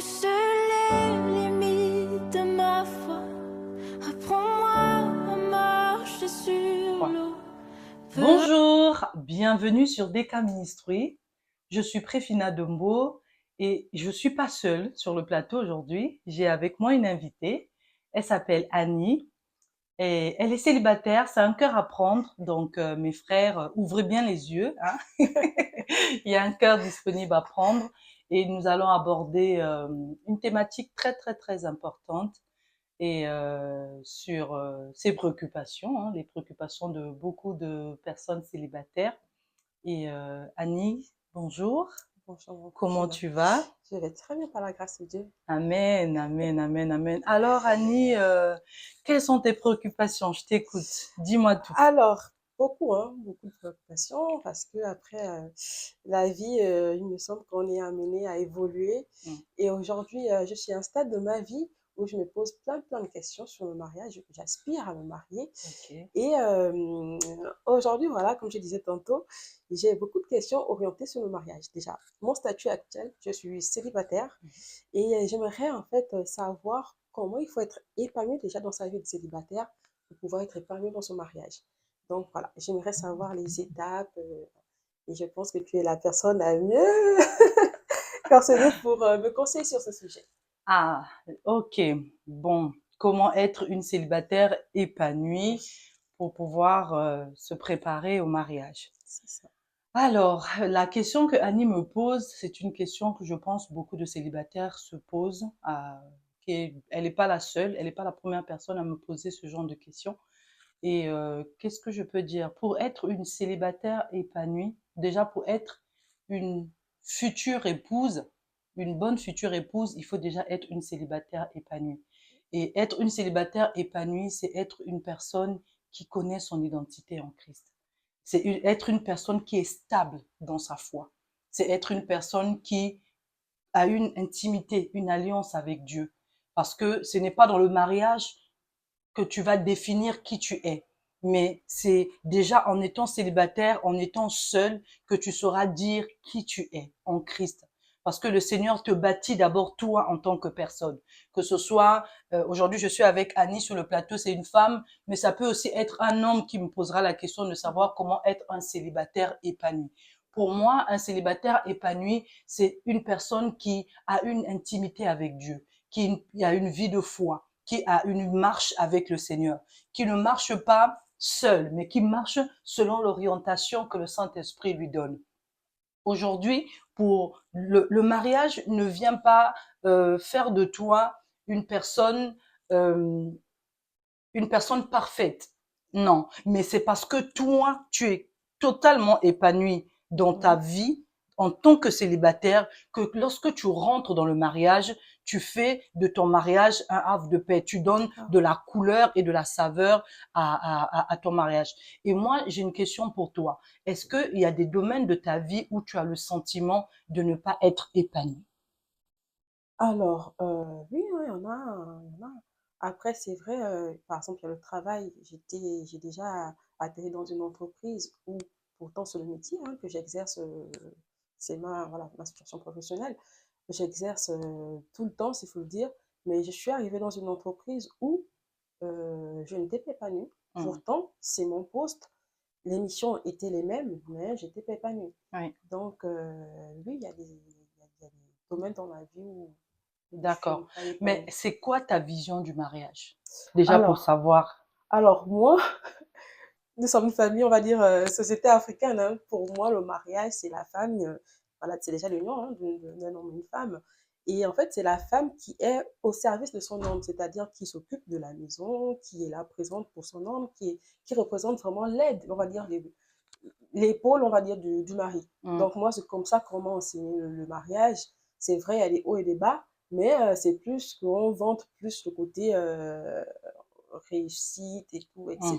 repousse les limites de ma foi. Apprends-moi à marcher sur l'eau. Bonjour, bienvenue sur DK Ministry. Je suis Préfina Dombo et je suis pas seule sur le plateau aujourd'hui. J'ai avec moi une invitée. Elle s'appelle Annie et elle est célibataire. C'est un cœur à prendre. Donc mes frères, ouvrez bien les yeux, hein. Il y a un cœur disponible à prendre et nous allons aborder une thématique très très très importante et sur ses préoccupations, hein, les préoccupations de beaucoup de personnes célibataires. Et Annie, bonjour, Bonjour, mon comment Christina. tu vas? Je vais très bien par la grâce de Dieu. Amen, amen, amen, amen. Alors Annie, quelles sont tes préoccupations? Je t'écoute, dis-moi tout. Alors, beaucoup de préoccupations parce que après la vie, il me semble qu'on est amené à évoluer. Mm. Et aujourd'hui, je suis à un stade de ma vie où je me pose plein de questions sur le mariage. J'aspire à me marier. Ok. Et aujourd'hui, voilà, comme je disais tantôt, j'ai beaucoup de questions orientées sur le mariage. Déjà, mon statut actuel, je suis célibataire et j'aimerais en fait savoir comment il faut être épanoui déjà dans sa vie de célibataire pour pouvoir être épanoui dans son mariage. Donc voilà, j'aimerais savoir les étapes et je pense que tu es la personne la mieux personnée pour me conseiller sur ce sujet. Ah, ok. Bon, comment être une célibataire épanouie pour pouvoir se préparer au mariage? C'est ça. Alors, la question que Annie me pose, c'est une question que je pense beaucoup de célibataires se posent. Elle n'est pas la seule, elle n'est pas la première personne à me poser ce genre de questions. Et qu'est-ce que je peux dire? Pour être une célibataire épanouie, déjà pour être une future épouse, une bonne future épouse, il faut déjà être une célibataire épanouie. Et être une célibataire épanouie, c'est être une personne qui connaît son identité en Christ. C'est être une personne qui est stable dans sa foi. C'est être une personne qui a une intimité, une alliance avec Dieu. Parce que ce n'est pas dans le mariage que tu vas définir qui tu es. Mais c'est déjà en étant célibataire, en étant seul, que tu sauras dire qui tu es en Christ. Parce que le Seigneur te bâtit d'abord toi en tant que personne. Que ce soit, aujourd'hui je suis avec Annie sur le plateau, c'est une femme, mais ça peut aussi être un homme qui me posera la question de savoir comment être un célibataire épanoui. Pour moi, un célibataire épanoui, c'est une personne qui a une intimité avec Dieu, qui a une vie de foi, qui a une marche avec le Seigneur, qui ne marche pas seul, mais qui marche selon l'orientation que le Saint-Esprit lui donne. Aujourd'hui, pour le mariage ne vient pas faire de toi une personne euh, une personne parfaite. Non, mais c'est parce que toi, tu es totalement épanoui dans ta Mhm. vie en tant que célibataire, que lorsque tu rentres dans le mariage, tu fais de ton mariage un havre de paix. Tu donnes D'accord. de la couleur et de la saveur à ton mariage. Et moi, j'ai une question pour toi. Est-ce qu'il y a des domaines de ta vie où tu as le sentiment de ne pas être épanoui? Alors, oui, hein, il y en a. Après, c'est vrai, par exemple, il y a le travail. J'ai déjà atterri dans une entreprise où, pourtant, c'est le métier hein, que j'exerce, c'est voilà, ma situation professionnelle. J'exerce tout le temps, s'il faut le dire, mais je suis arrivée dans une entreprise où je n'étais pas épanouie. Hum, Pourtant, c'est mon poste, les missions étaient les mêmes, mais j'étais pas épanouie. oui, Donc, oui, il y a des domaines dans ma vie où je suis d'accord. pas Mais épanouie. c'est quoi ta vision du mariage? Déjà pour Alors, savoir. moi, nous sommes une famille, on va dire, société africaine. Hein. Pour moi, le mariage, c'est la femme, voilà, c'est déjà l'union hein, d'un homme et une femme. Et en fait, c'est la femme qui est au service de son homme, c'est-à-dire qui s'occupe de la maison, qui est là présente pour son homme, qui représente vraiment l'aide, on va dire, l'épaule, on va dire, du mari. Hum, Donc, moi, c'est comme ça comment c'est le mariage. C'est vrai, il y a des hauts et des bas, mais c'est plus qu'on vante plus le côté réussite et tout, mhm, etc.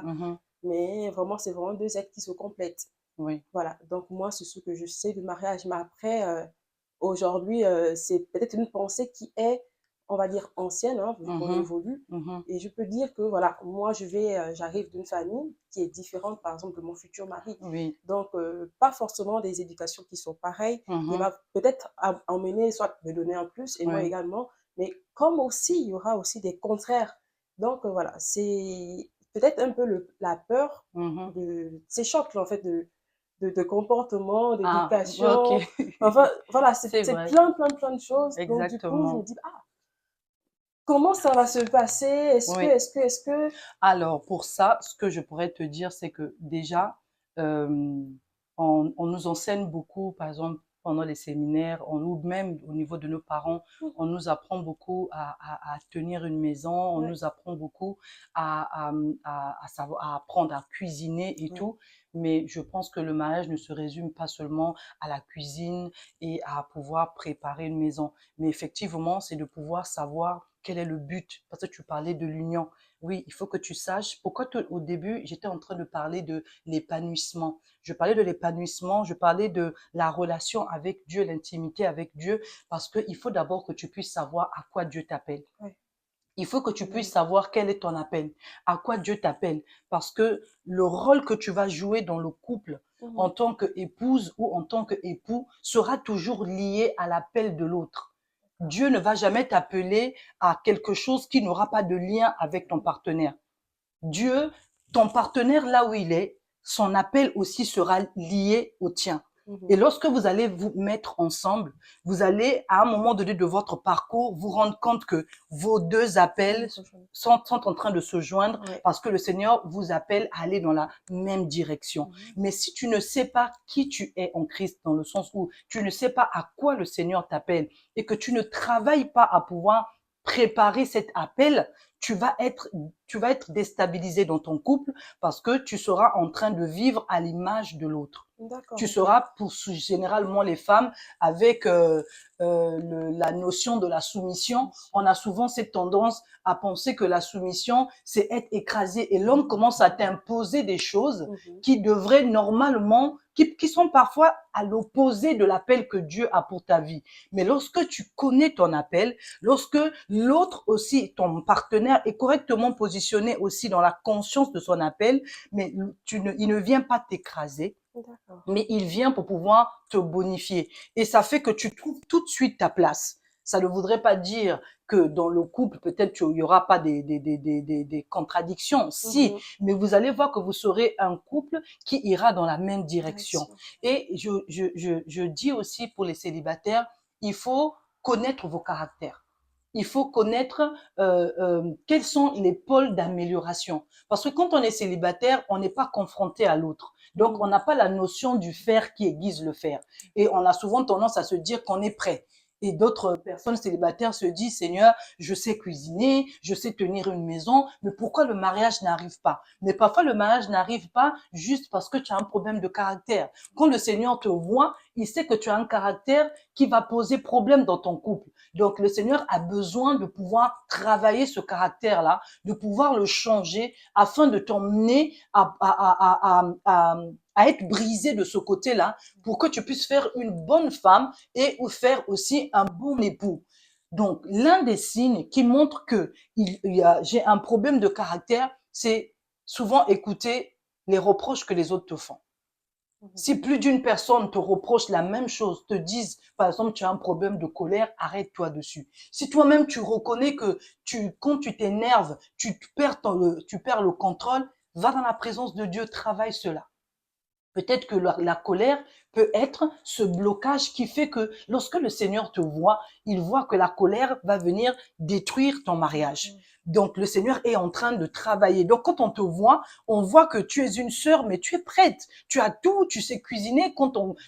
mhm, Mais vraiment, c'est vraiment deux êtres qui se complètent. oui. Voilà, donc moi, c'est ce que je sais du mariage. Mais après, aujourd'hui, c'est peut-être une pensée qui est on va dire, ancienne, hein, vu qu'on Mhm. évolue. Mhm. Et je peux dire que, voilà, moi, j'arrive d'une famille qui est différente, par exemple, de mon futur mari. Oui. Donc, pas forcément des éducations qui sont pareilles. Il Mhm. va peut-être emmener, soit me donner un plus, et moi Oui. également, mais comme aussi, il y aura aussi des contraires. Donc, voilà, c'est peut-être un peu la peur Mhm. de ces chocs, là, en fait, de comportement, Ah, ok. d'éducation. Enfin, voilà, C'est c'est vrai. plein, plein, plein de choses. Donc, du coup, je me Exactement. dis, ah, comment ça va se passer? Oui. Est-ce que... Alors, pour ça, ce que je pourrais te dire, c'est que déjà, euh, on nous enseigne beaucoup, par exemple, pendant les séminaires, ou même au niveau de nos parents, on nous apprend beaucoup à tenir une maison, on Ouais, nous apprend beaucoup à savoir, à apprendre à cuisiner et ouais, tout. Mais je pense que le mariage ne se résume pas seulement à la cuisine et à pouvoir préparer une maison. Mais effectivement, c'est de pouvoir savoir quel est le but. Parce que tu parlais de l'union. Oui, il faut que tu saches pourquoi au début, j'étais en train de parler de l'épanouissement. Je parlais de l'épanouissement, je parlais de la relation avec Dieu, l'intimité avec Dieu, parce qu'il faut d'abord que tu puisses savoir à quoi Dieu t'appelle. ouais. Il faut que tu puisses Mhm, savoir quel est ton appel, à quoi Dieu t'appelle, parce que le rôle que tu vas jouer dans le couple en mhm. tant qu'épouse ou en tant qu'époux sera toujours lié à l'appel de l'autre. Dieu ne va jamais t'appeler à quelque chose qui n'aura pas de lien avec ton partenaire. Dieu, ton partenaire là où il est, son appel aussi sera lié au tien. Et Mhm. lorsque vous allez vous mettre ensemble, vous allez, à un moment donné de votre parcours, vous rendre compte que vos deux appels sont en train de se joindre Ouais. parce que le Seigneur vous appelle à aller dans la même direction. Mhm. Mais si tu ne sais pas qui tu es en Christ, dans le sens où tu ne sais pas à quoi le Seigneur t'appelle et que tu ne travailles pas à pouvoir préparer cet appel, tu vas être tu vas être déstabilisé dans ton couple parce que tu seras en train de vivre à l'image de l'autre. D'accord, Tu ok. seras, pour généralement les femmes, avec la notion de la soumission. On a souvent cette tendance à penser que la soumission, c'est être écrasé. Et l'homme commence à t'imposer des choses Mhm. qui devraient normalement, qui sont parfois à l'opposé de l'appel que Dieu a pour ta vie. Mais lorsque tu connais ton appel, lorsque l'autre aussi, ton partenaire, est correctement positionné aussi dans la conscience de son appel, mais il ne vient pas t'écraser, D'accord. mais il vient pour pouvoir te bonifier. Et ça fait que tu trouves tout de suite ta place. Ça ne voudrait pas dire que dans le couple, peut-être il n'y aura pas des contradictions. Si, Mhm. mais vous allez voir que vous serez un couple qui ira dans la même direction. Direction. Et je dis aussi pour les célibataires, il faut connaître vos caractères. Il faut connaître quels sont les pôles d'amélioration. Parce que quand on est célibataire, on n'est pas confronté à l'autre. Donc, on Mhm. n'a pas la notion du faire qui aiguise le fer. Et on a souvent tendance à se dire qu'on est prêt. Et d'autres personnes célibataires se disent, Seigneur, je sais cuisiner, je sais tenir une maison, mais pourquoi le mariage n'arrive pas? Mais parfois, le mariage n'arrive pas juste parce que tu as un problème de caractère. Quand le Seigneur te voit, il sait que tu as un caractère qui va poser problème dans ton couple. Donc, le Seigneur a besoin de pouvoir travailler ce caractère-là, de pouvoir le changer afin de t'emmener à être brisé de ce côté-là pour que tu puisses faire une bonne femme et ou faire aussi un bon époux. Donc, l'un des signes qui montre que j'ai un problème de caractère, c'est souvent écouter les reproches que les autres te font. Mhm. Si plus d'une personne te reproche la même chose, te dise, par exemple, tu as un problème de colère, arrête-toi dessus. Si toi-même tu reconnais que quand tu t'énerves, tu perds le contrôle, va dans la présence de Dieu, travaille cela. Peut-être que la colère peut être ce blocage qui fait que lorsque le Seigneur te voit, il voit que la colère va venir détruire ton mariage. Mhm. Donc le Seigneur est en train de travailler. Donc quand on te voit, on voit que tu es une sœur, mais tu es prête. Tu as tout, tu sais cuisiner.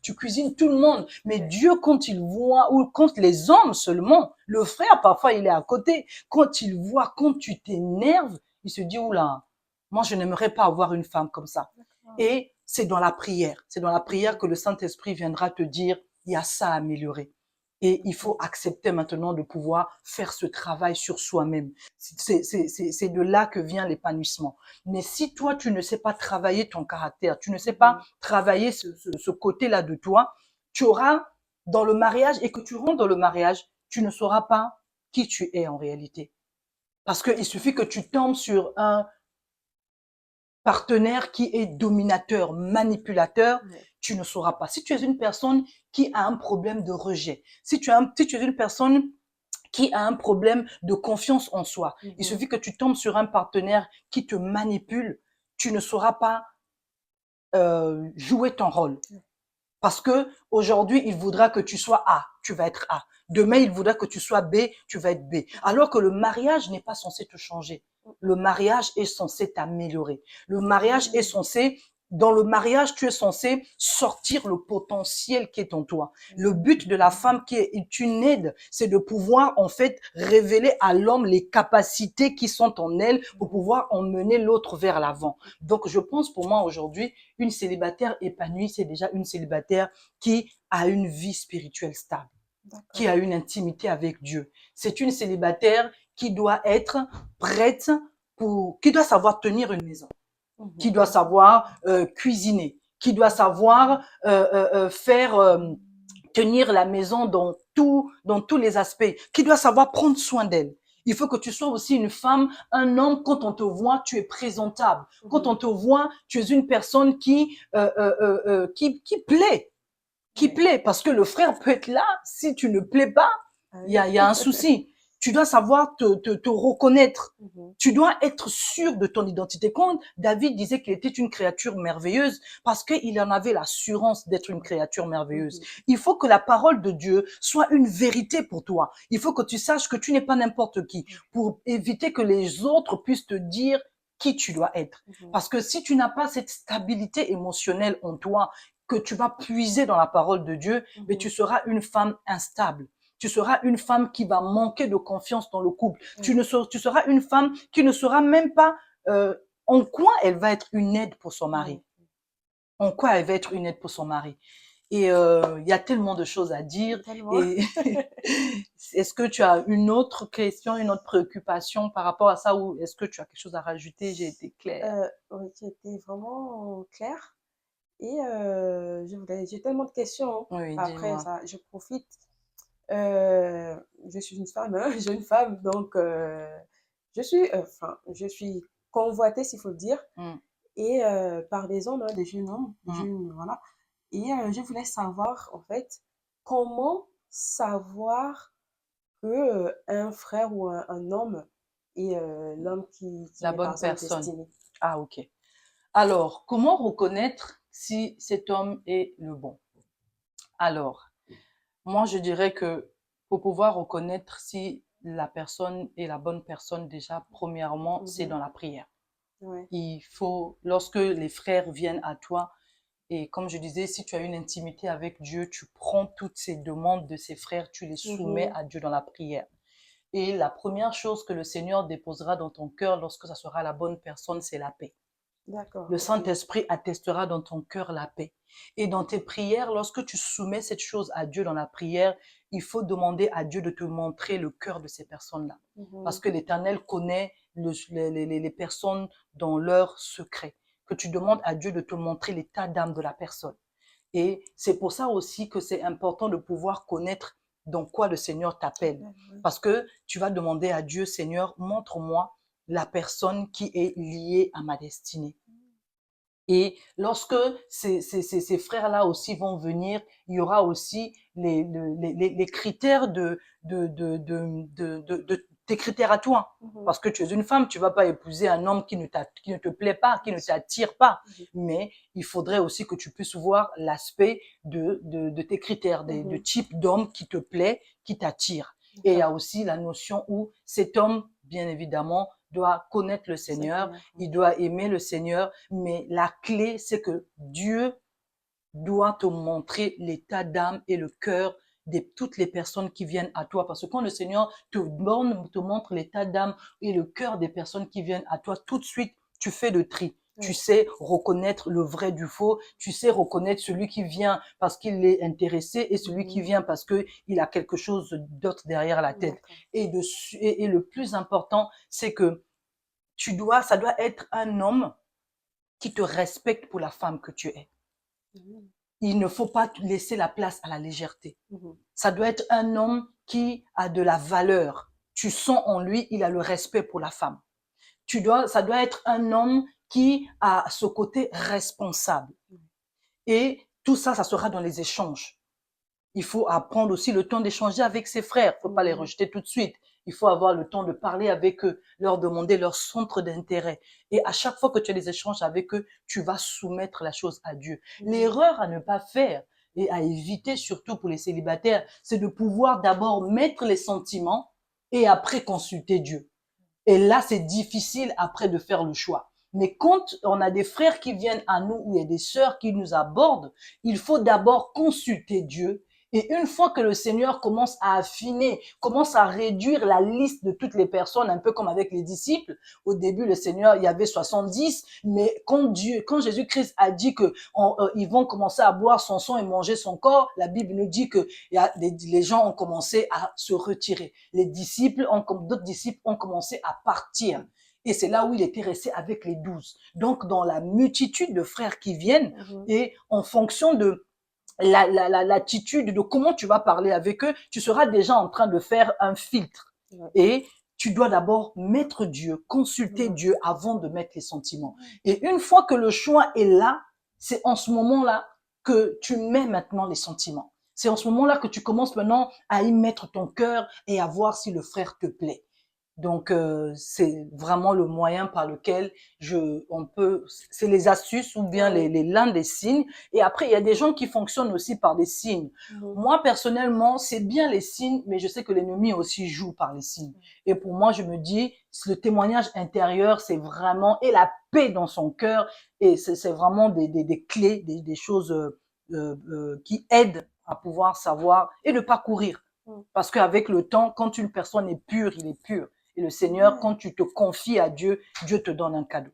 Tu cuisines tout le monde. Mais Ouais. Dieu, quand il voit, ou quand les hommes seulement, le frère parfois il est à côté, quand il voit, quand tu t'énerves, il se dit, oula, moi je n'aimerais pas avoir une femme comme ça. D'accord. Et c'est dans la prière. C'est dans la prière Mhm. que le Saint-Esprit viendra te dire, il y a ça à améliorer. Et il faut accepter maintenant de pouvoir faire ce travail sur soi-même. C'est de là que vient l'épanouissement. Mais si toi, tu ne sais pas travailler ton caractère, tu ne sais pas Mhm. travailler ce côté-là de toi, tu auras dans le mariage et que tu rentres dans le mariage, tu ne sauras pas qui tu es en réalité. Parce qu'il suffit que tu tombes sur un partenaire qui est dominateur, manipulateur, Ouais. tu ne sauras pas. Si tu es une personne qui a un problème de rejet, si tu es une personne qui a un problème de confiance en soi, il suffit que tu tombes sur un partenaire qui te manipule, tu ne sauras pas jouer ton rôle. Parce que aujourd'hui, il voudra que tu sois A, tu vas être A. Demain, il voudra que tu sois B, tu vas être B. Alors que le mariage n'est pas censé te changer. Le mariage est censé t'améliorer. Le mariage est censé, dans le mariage, tu es censé sortir le potentiel qui est en toi. Le but de la femme qui est une aide, c'est de pouvoir, en fait, révéler à l'homme les capacités qui sont en elle pour pouvoir emmener l'autre vers l'avant. Donc, je pense pour moi aujourd'hui, une célibataire épanouie, c'est déjà une célibataire qui a une vie spirituelle stable, qui a une intimité avec Dieu. C'est une célibataire qui doit être prête qui doit savoir tenir une maison, qui doit savoir cuisiner, qui doit savoir tenir la maison dans tous les aspects, qui doit savoir prendre soin d'elle. Il faut que tu sois aussi une femme, un homme, quand on te voit, tu es présentable. Quand on te voit, tu es une personne qui plaît. Qui plaît. Parce que le frère peut être là, si tu ne plais pas, il y a un souci. Tu dois savoir te reconnaître. Tu dois être sûr de ton identité. Quand David disait qu'il était une créature merveilleuse, parce qu'il en avait l'assurance d'être une créature merveilleuse. Il faut que la parole de Dieu soit une vérité pour toi. Il faut que tu saches que tu n'es pas n'importe qui, pour éviter que les autres puissent te dire qui tu dois être. Parce que si tu n'as pas cette stabilité émotionnelle en toi, que tu vas puiser dans la parole de Dieu, mais tu seras une femme instable. Tu seras une femme qui va manquer de confiance dans le couple. Tu seras une femme qui ne saura même pas en quoi elle va être une aide pour son mari. En quoi elle va être une aide pour son mari. Et il y a tellement de choses à dire. Et est-ce que tu as une autre question, une autre préoccupation par rapport à ça, ou est-ce que tu as quelque chose à rajouter? J'ai été claire. Oui, tu étais vraiment claire. Et j'ai tellement de questions, hein. Oui, Après dis-moi. ça, je profite. Je suis une femme, hein, jeune femme, donc je suis convoitée, s'il faut le dire, et par des hommes, hein, des jeunes hommes, des jeunes, voilà. Et je voulais savoir, en fait, comment savoir que un frère ou un homme est l'homme qui La m'est par bonne exemple personne. destiné. Ah, ok. Alors, comment reconnaître si cet homme est le bon? Alors, moi, je dirais que pour pouvoir reconnaître si la personne est la bonne personne, déjà, premièrement, c'est dans la prière. Ouais. Il faut, lorsque les frères viennent à toi, et comme je disais, si tu as une intimité avec Dieu, tu prends toutes ces demandes de ces frères, tu les soumets à Dieu dans la prière. Et la première chose que le Seigneur déposera dans ton cœur lorsque ça sera la bonne personne, c'est la paix. D'accord. Le Ok. Saint-Esprit attestera dans ton cœur la paix. Et dans tes prières, lorsque tu soumets cette chose à Dieu dans la prière, il faut demander à Dieu de te montrer le cœur de ces personnes-là. Parce que l'Éternel connaît les personnes dans leur secret. Que tu demandes à Dieu de te montrer l'état d'âme de la personne. Et c'est pour ça aussi que c'est important de pouvoir connaître dans quoi le Seigneur t'appelle. Parce que tu vas demander à Dieu, Seigneur, montre-moi la personne qui est liée à ma destinée. Et lorsque ces frères-là aussi vont venir, il y aura aussi les critères de tes critères à toi. Parce que tu es une femme, tu vas pas épouser un homme qui ne te plaît pas, qui ne t'attire pas. Mais il faudrait aussi que tu puisses voir l'aspect de tes critères, de type d'homme qui te plaît, qui t'attire. Et il y a aussi la notion où cet homme, bien évidemment, doit connaître le Seigneur, il doit aimer le Seigneur, mais la clé, c'est que Dieu doit te montrer l'état d'âme et le cœur de toutes les personnes qui viennent à toi. Parce que quand le Seigneur te montre l'état d'âme et le cœur des personnes qui viennent à toi, tout de suite, tu fais le tri. Tu sais reconnaître le vrai du faux, tu sais reconnaître celui qui vient parce qu'il est intéressé et celui qui vient parce que il a quelque chose d'autre derrière la tête. Et le plus important, c'est que ça doit être un homme qui te respecte pour la femme que tu es. Il ne faut pas laisser la place à la légèreté. Ça doit être un homme qui a de la valeur. tu sens en lui, il a le respect pour la femme. Ça doit être un homme qui a ce côté responsable. Et tout ça, ça sera dans les échanges. Il faut apprendre aussi le temps d'échanger avec ses frères. Il ne faut pas les rejeter tout de suite. Il faut avoir le temps de parler avec eux, leur demander leur centre d'intérêt. Et à chaque fois que tu as des échanges avec eux, tu vas soumettre la chose à Dieu. L'erreur à ne pas faire et à éviter, surtout pour les célibataires, c'est de pouvoir d'abord mettre les sentiments et après consulter Dieu. Et là, c'est difficile après de faire le choix. Mais quand on a des frères qui viennent à nous ou il y a des sœurs qui nous abordent, il faut d'abord consulter Dieu. Et une fois que le Seigneur commence à affiner, commence à réduire la liste de toutes les personnes, un peu comme avec les disciples, au début, le Seigneur, il y avait 70, mais quand Jésus-Christ a dit que ils vont commencer à boire son sang et manger son corps, la Bible nous dit que les gens ont commencé à se retirer. D'autres disciples ont commencé à partir. Et c'est là où il était resté avec les 12. Donc, dans la multitude de frères qui viennent, et en fonction de l'attitude de comment tu vas parler avec eux, tu seras déjà en train de faire un filtre. Et tu dois d'abord mettre Dieu, consulter Dieu avant de mettre les sentiments. Et une fois que le choix est là, c'est en ce moment-là que tu mets maintenant les sentiments. C'est en ce moment-là que tu commences maintenant à y mettre ton cœur et à voir si le frère te plaît. Donc, c'est vraiment le moyen par lequel c'est les astuces ou bien l'un des signes. Et après, il y a des gens qui fonctionnent aussi par des signes. Moi, personnellement, c'est bien les signes, mais je sais que l'ennemi aussi joue par les signes. Et pour moi, je me dis, le témoignage intérieur, c'est vraiment, et la paix dans son cœur, et c'est vraiment des clés, des choses qui aident à pouvoir savoir et ne pas courir. Parce qu'avec le temps, quand une personne est pure, il est pur. Et le Seigneur, quand tu te confies à Dieu, Dieu te donne un cadeau.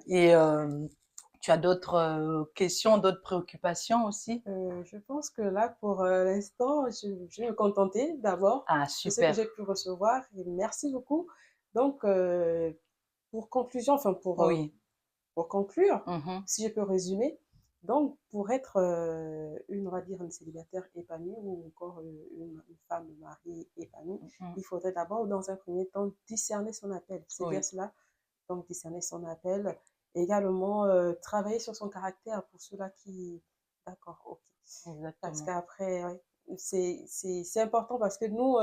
Et tu as d'autres questions, d'autres préoccupations aussi? Je pense que là, pour l'instant, je vais me contenter d'abord Ah, de ce que super. j'ai pu recevoir. Et merci beaucoup. Donc, pour conclusion, enfin Oui. pour conclure, Mhm. si je peux résumer, donc pour être on va dire une célibataire épanouie ou encore une femme mariée épanouie, il faudrait d'abord, dans un premier temps, discerner son appel. C'est bien cela. Donc, discerner son appel. Également, travailler sur son caractère pour ceux-là qui... D'accord, ok. Exactement. Parce qu'après, ouais, c'est important parce que nous,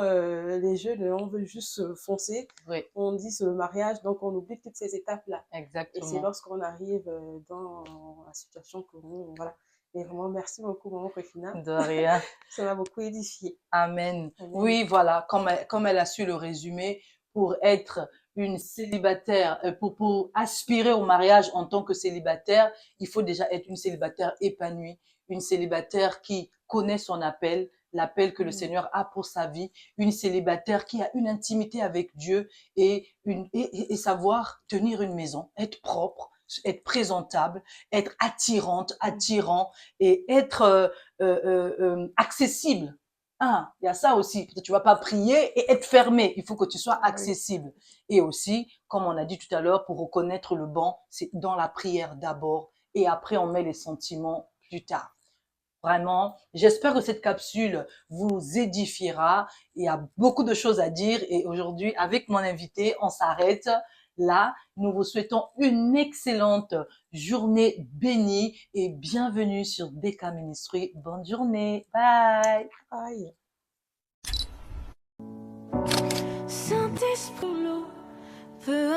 les jeunes, on veut juste foncer. Oui. On dit c'est le mariage, donc on oublie toutes ces étapes-là. Exactement. Et c'est lorsqu'on arrive dans la situation que nous, voilà. Et vraiment, merci beaucoup, maman Préfina. De rien. Ça m'a beaucoup édifié. Amen. Amen. Oui, voilà, comme elle a su le résumer, pour être une célibataire, pour aspirer au mariage en tant que célibataire, il faut déjà être une célibataire épanouie, une célibataire qui connaît son appel, l'appel que le Seigneur a pour sa vie, une célibataire qui a une intimité avec Dieu et savoir tenir une maison, être propre, être présentable, être attirant et être accessible. Ah, il y a ça aussi. Tu vas pas prier et être fermé. Il faut que tu sois accessible. Et aussi, comme on a dit tout à l'heure, pour reconnaître le bon, c'est dans la prière d'abord et après on met les sentiments plus tard. Vraiment, j'espère que cette capsule vous édifiera. Il y a beaucoup de choses à dire et aujourd'hui, avec mon invité, on s'arrête là. Nous vous souhaitons une excellente journée bénie et bienvenue sur DK Ministry. Bonne journée. Bye. Bye. Saint-Esprit, l'eau peut